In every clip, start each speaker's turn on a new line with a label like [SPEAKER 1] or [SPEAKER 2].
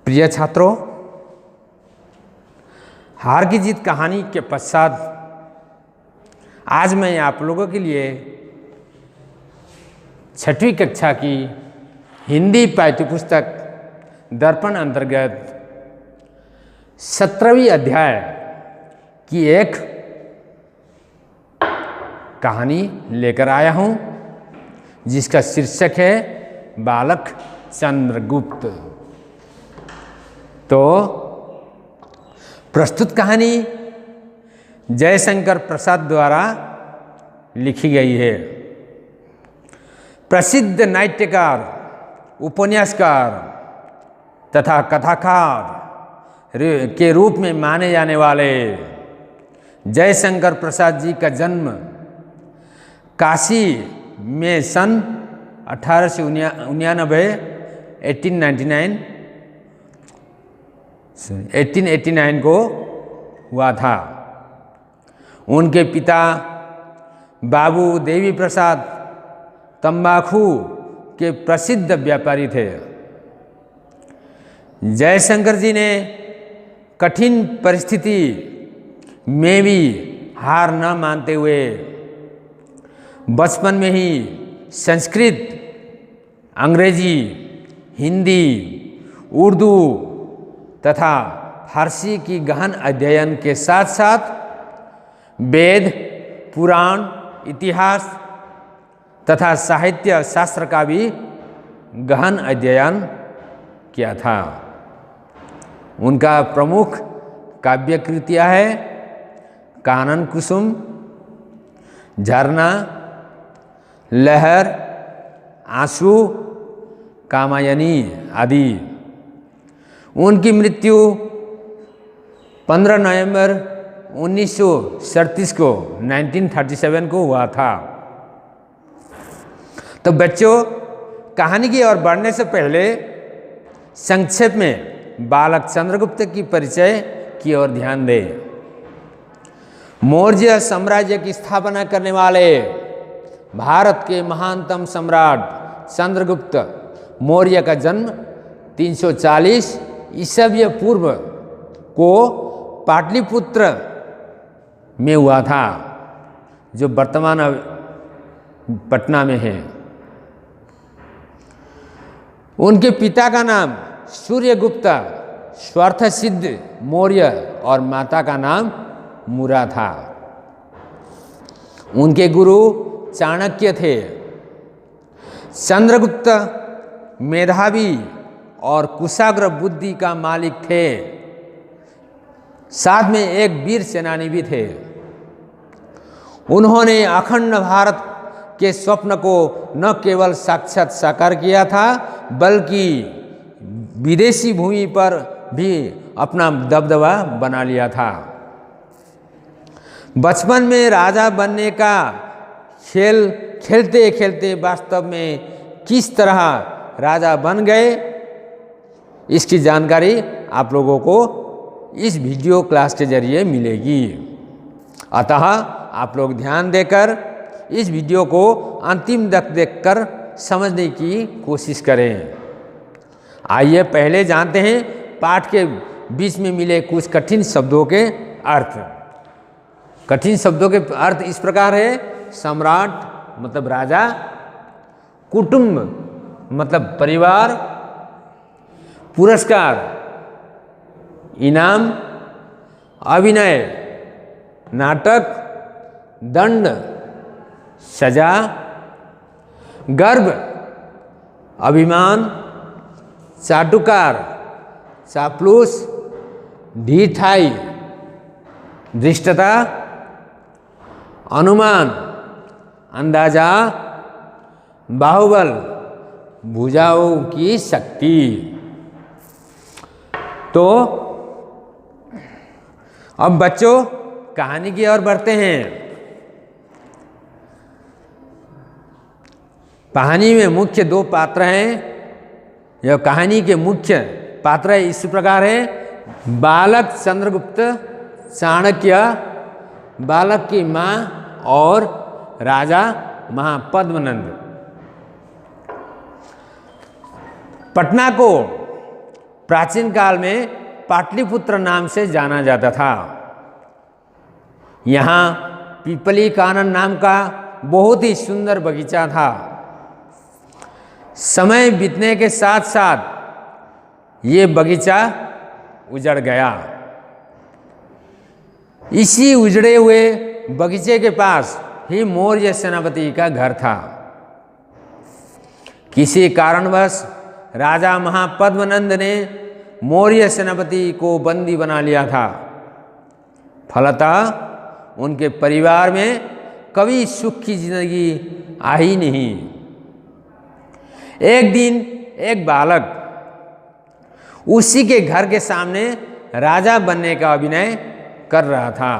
[SPEAKER 1] प्रिय छात्रों, हार की जीत कहानी के पश्चात आज मैं आप लोगों के लिए 6वीं कक्षा की हिंदी पाठ्यपुस्तक दर्पण अंतर्गत 17वीं अध्याय की एक कहानी लेकर आया हूं, जिसका शीर्षक है बालक चंद्रगुप्त। तो प्रस्तुत कहानी जयशंकर प्रसाद द्वारा लिखी गई है। प्रसिद्ध नाट्यकार, उपन्यासकार तथा कथाकार के रूप में माने जाने वाले जयशंकर प्रसाद जी का जन्म काशी में सन 1889 को हुआ था। उनके पिता बाबू देवी प्रसाद तंबाकू के प्रसिद्ध व्यापारी थे। जयशंकर जी ने कठिन परिस्थिति में भी हार न मानते हुए बचपन में ही संस्कृत, अंग्रेजी, हिंदी, उर्दू तथा फारसी की गहन अध्ययन के साथ साथ वेद, पुराण, इतिहास तथा साहित्य शास्त्र का भी गहन अध्ययन किया था। उनका प्रमुख काव्य कृतियाँ है कानन कुसुम, झरना, लहर, आंसू, कामायनी आदि। उनकी मृत्यु 15 नवंबर 1937 को हुआ था। तो बच्चों, कहानी की ओर बढ़ने से पहले संक्षेप में बालक चंद्रगुप्त की परिचय की ओर ध्यान दें। मौर्य साम्राज्य की स्थापना करने वाले भारत के महानतम सम्राट चंद्रगुप्त मौर्य का जन्म 340 ईसवी पूर्व को पाटलिपुत्र में हुआ था, जो वर्तमान पटना में है। उनके पिता का नाम सूर्यगुप्त स्वार्थसिद्ध मौर्य और माता का नाम मुरा था। उनके गुरु चाणक्य थे। चंद्रगुप्त मेधावी और कुशाग्र बुद्धि का मालिक थे, साथ में एक वीर सेनानी भी थे। उन्होंने अखंड भारत के स्वप्न को न केवल साक्षात साकार किया था, बल्कि विदेशी भूमि पर भी अपना दबदबा बना लिया था। बचपन में राजा बनने का खेल खेलते खेलते वास्तव में किस तरह राजा बन गए, इसकी जानकारी आप लोगों को इस वीडियो क्लास के जरिए मिलेगी। अतः आप लोग ध्यान देकर इस वीडियो को अंतिम तक देखकर समझने की कोशिश करें। आइए पहले जानते हैं पाठ के बीच में मिले कुछ कठिन शब्दों के अर्थ। कठिन शब्दों के अर्थ इस प्रकार है: सम्राट मतलब राजा, कुटुंब मतलब परिवार, पुरस्कार इनाम, अभिनय नाटक, दंड सजा, गर्व अभिमान, चाटुकार चापलूस, ढीठाई धृष्टता, अनुमान अंदाजा, बाहुबल भुजाओं की शक्ति। तो अब बच्चों कहानी की ओर बढ़ते हैं। कहानी में मुख्य दो पात्र हैं। यह कहानी के मुख्य पात्र इस प्रकार है: बालक चंद्रगुप्त, चाणक्य, बालक की माँ और राजा महापद्मनंद। पटना को प्राचीन काल में पाटलिपुत्र नाम से जाना जाता था। यहाँ पीपली कानन नाम का बहुत ही सुंदर बगीचा था। समय बीतने के साथ साथ ये बगीचा उजड़ गया। इसी उजड़े हुए बगीचे के पास ही मौर्य सेनापति का घर था। किसी कारणवश राजा महापद्मनंद ने मौर्य सेनापति को बंदी बना लिया था। फलतः उनके परिवार में कभी सुख की जिंदगी आई नहीं। एक दिन एक बालक उसी के घर के सामने राजा बनने का अभिनय कर रहा था।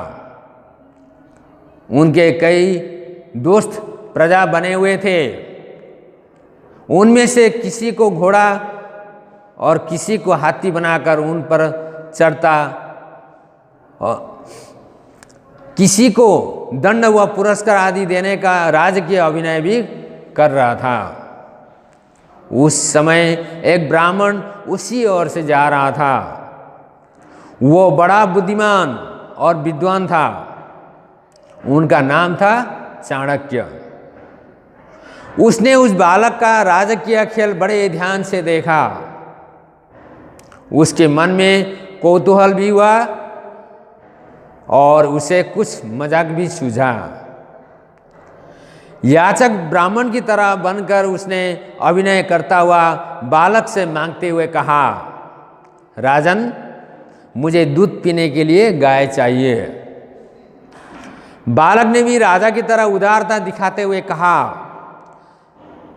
[SPEAKER 1] उनके कई दोस्त प्रजा बने हुए थे। उनमें से किसी को घोड़ा और किसी को हाथी बनाकर उन पर चढ़ता और किसी को दंड व पुरस्कार आदि देने का राजकीय अभिनय भी कर रहा था। उस समय एक ब्राह्मण उसी ओर से जा रहा था। वो बड़ा बुद्धिमान और विद्वान था। उनका नाम था चाणक्य। उसने उस बालक का राजकीय खेल बड़े ध्यान से देखा। उसके मन में कौतूहल भी हुआ और उसे कुछ मजाक भी सूझा। याचक ब्राह्मण की तरह बनकर उसने अभिनय करता हुआ बालक से मांगते हुए कहा, राजन, मुझे दूध पीने के लिए गाय चाहिए। बालक ने भी राजा की तरह उदारता दिखाते हुए कहा,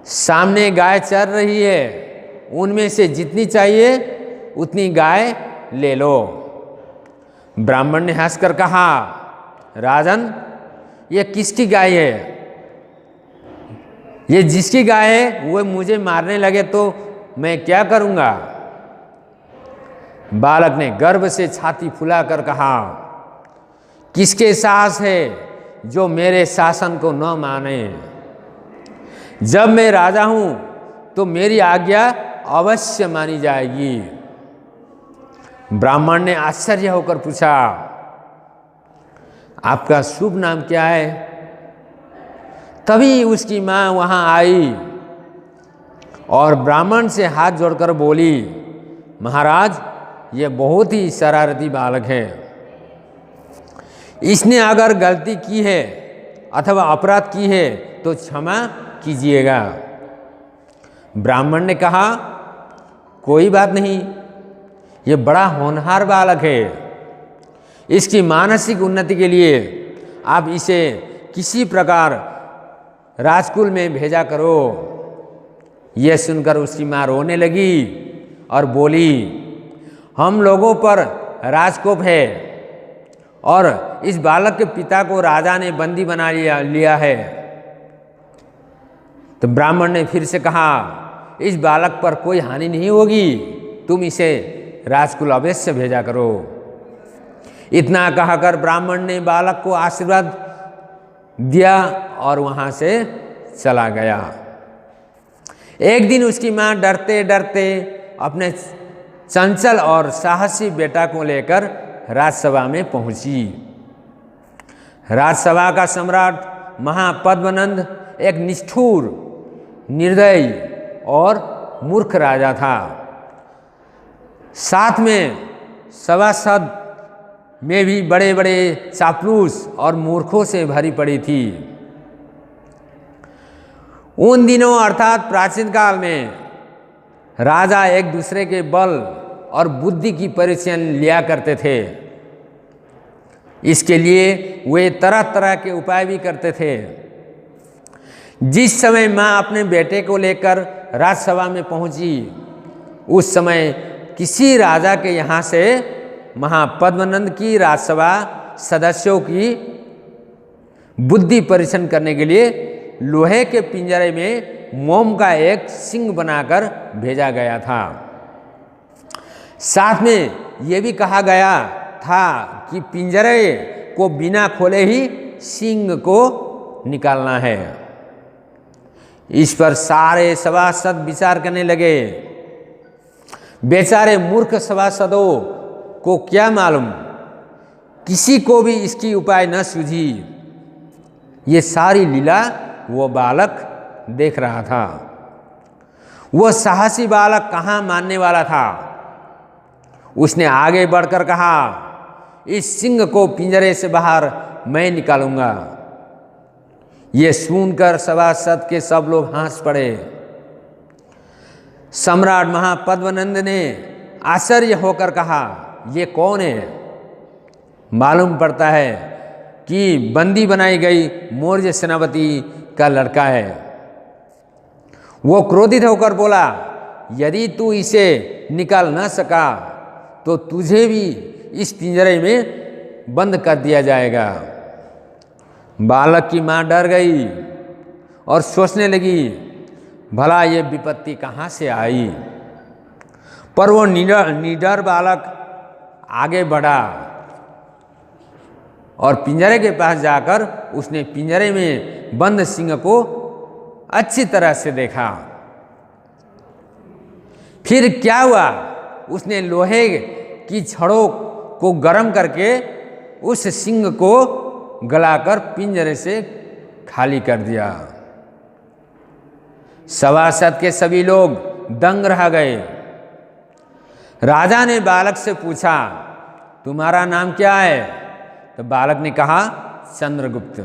[SPEAKER 1] सामने गाय चर रही है, उनमें से जितनी चाहिए उतनी गाय ले लो। ब्राह्मण ने हंसकर कहा, राजन, ये किसकी गाय है? ये जिसकी गाय है वो मुझे मारने लगे तो मैं क्या करूंगा? बालक ने गर्व से छाती फुलाकर कहा, किसके साहस है जो मेरे शासन को न माने? जब मैं राजा हूं तो मेरी आज्ञा अवश्य मानी जाएगी। ब्राह्मण ने आश्चर्य होकर पूछा, आपका शुभ नाम क्या है? तभी उसकी मां वहां आई और ब्राह्मण से हाथ जोड़कर बोली, महाराज, ये बहुत ही शरारती बालक है। इसने अगर गलती की है अथवा अपराध की है तो क्षमा कीजिएगा। ब्राह्मण ने कहा, कोई बात नहीं, ये बड़ा होनहार बालक है। इसकी मानसिक उन्नति के लिए आप इसे किसी प्रकार राजकुल में भेजा करो। यह सुनकर उसकी मां रोने लगी और बोली, हम लोगों पर राजकोप है और इस बालक के पिता को राजा ने बंदी बना लिया है। तो ब्राह्मण ने फिर से कहा, इस बालक पर कोई हानि नहीं होगी, तुम इसे राजकुल अवश्य भेजा करो। इतना कहकर ब्राह्मण ने बालक को आशीर्वाद दिया और वहां से चला गया। एक दिन उसकी मां डरते डरते अपने चंचल और साहसी बेटा को लेकर राजसभा में पहुंची। राजसभा का सम्राट महापद्मनंद एक निष्ठुर, निर्दयी और मूर्ख राजा था। साथ में सभासद में भी बड़े बड़े चापलूस और मूर्खों से भरी पड़ी थी। उन दिनों अर्थात प्राचीन काल में राजा एक दूसरे के बल और बुद्धि की परीक्षा लिया करते थे। इसके लिए वे तरह तरह के उपाय भी करते थे। जिस समय मां अपने बेटे को लेकर राजसभा में पहुंची, उस समय किसी राजा के यहाँ से महापद्मनंद की राजसभा सदस्यों की बुद्धि परीक्षण करने के लिए लोहे के पिंजरे में मोम का एक सिंह बनाकर भेजा गया था। साथ में यह भी कहा गया था कि पिंजरे को बिना खोले ही सिंह को निकालना है। इस पर सारे सभासद विचार करने लगे। बेचारे मूर्ख सभासदों को क्या मालूम, किसी को भी इसकी उपाय न सूझी। ये सारी लीला वो बालक देख रहा था। वह साहसी बालक कहाँ मानने वाला था। उसने आगे बढ़कर कहा, इस सिंह को पिंजरे से बाहर मैं निकालूंगा। ये सुनकर सभासद के सब लोग हंस पड़े। सम्राट महापद्मनंद ने आश्चर्य होकर कहा, ये कौन है? मालूम पड़ता है कि बंदी बनाई गई मौर्य सेनापति का लड़का है। वो क्रोधित होकर बोला, यदि तू इसे निकाल न सका तो तुझे भी इस पिंजरे में बंद कर दिया जाएगा। बालक की मां डर गई और सोचने लगी, भला ये विपत्ति कहाँ से आई। पर वो निडर बालक आगे बढ़ा और पिंजरे के पास जाकर उसने पिंजरे में बंद सिंह को अच्छी तरह से देखा। फिर क्या हुआ, उसने लोहे की छड़ों को गर्म करके उस सिंह को गलाकर पिंजरे से खाली कर दिया। सभासद के सभी लोग दंग रह गए। राजा ने बालक से पूछा, तुम्हारा नाम क्या है? तो बालक ने कहा, चंद्रगुप्त।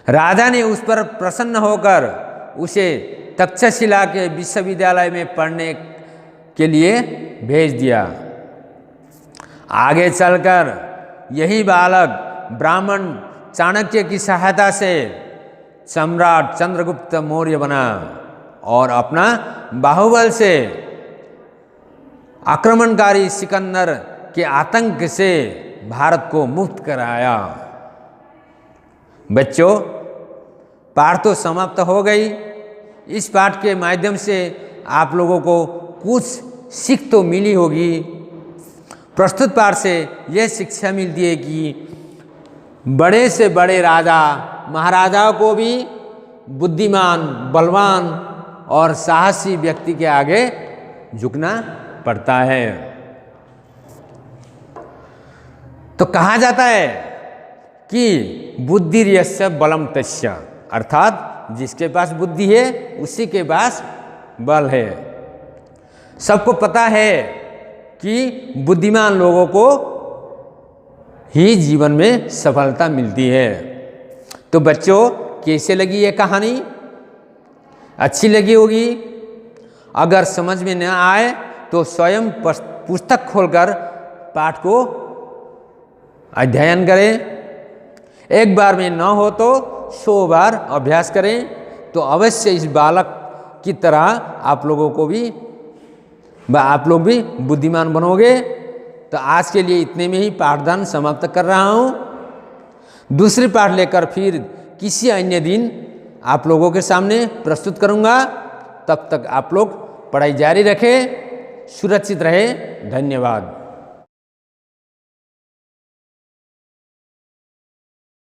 [SPEAKER 1] राजा ने उस पर प्रसन्न होकर उसे तक्षशिला के विश्वविद्यालय में पढ़ने के लिए भेज दिया। आगे चलकर यही बालक ब्राह्मण चाणक्य की सहायता से सम्राट चंद्रगुप्त मौर्य बना और अपना बाहुबल से आक्रमणकारी सिकंदर के आतंक से भारत को मुक्त कराया। बच्चों, पाठ तो समाप्त हो गई। इस पाठ के माध्यम से आप लोगों को कुछ सीख तो मिली होगी। प्रस्तुत पाठ से यह शिक्षा मिलती है कि बड़े से बड़े राजा महाराजाओं को भी बुद्धिमान, बलवान और साहसी व्यक्ति के आगे झुकना पड़ता है। तो कहा जाता है कि बुद्धिर्यस्य बलम तस्य, अर्थात जिसके पास बुद्धि है उसी के पास बल है। सबको पता है कि बुद्धिमान लोगों को ही जीवन में सफलता मिलती है। तो बच्चों, कैसे लगी ये कहानी? अच्छी लगी होगी। अगर समझ में न आए तो स्वयं पुस्तक खोलकर पाठ को अध्ययन करें। एक बार में न हो तो 100 बार अभ्यास करें, तो अवश्य इस बालक की तरह आप लोग भी बुद्धिमान बनोगे। तो आज के लिए इतने में ही पाठदान समाप्त कर रहा हूँ। दूसरी पाठ लेकर फिर किसी अन्य दिन आप लोगों के सामने प्रस्तुत करूँगा। तब तक आप लोग पढ़ाई जारी रखें, सुरक्षित रहे। धन्यवाद।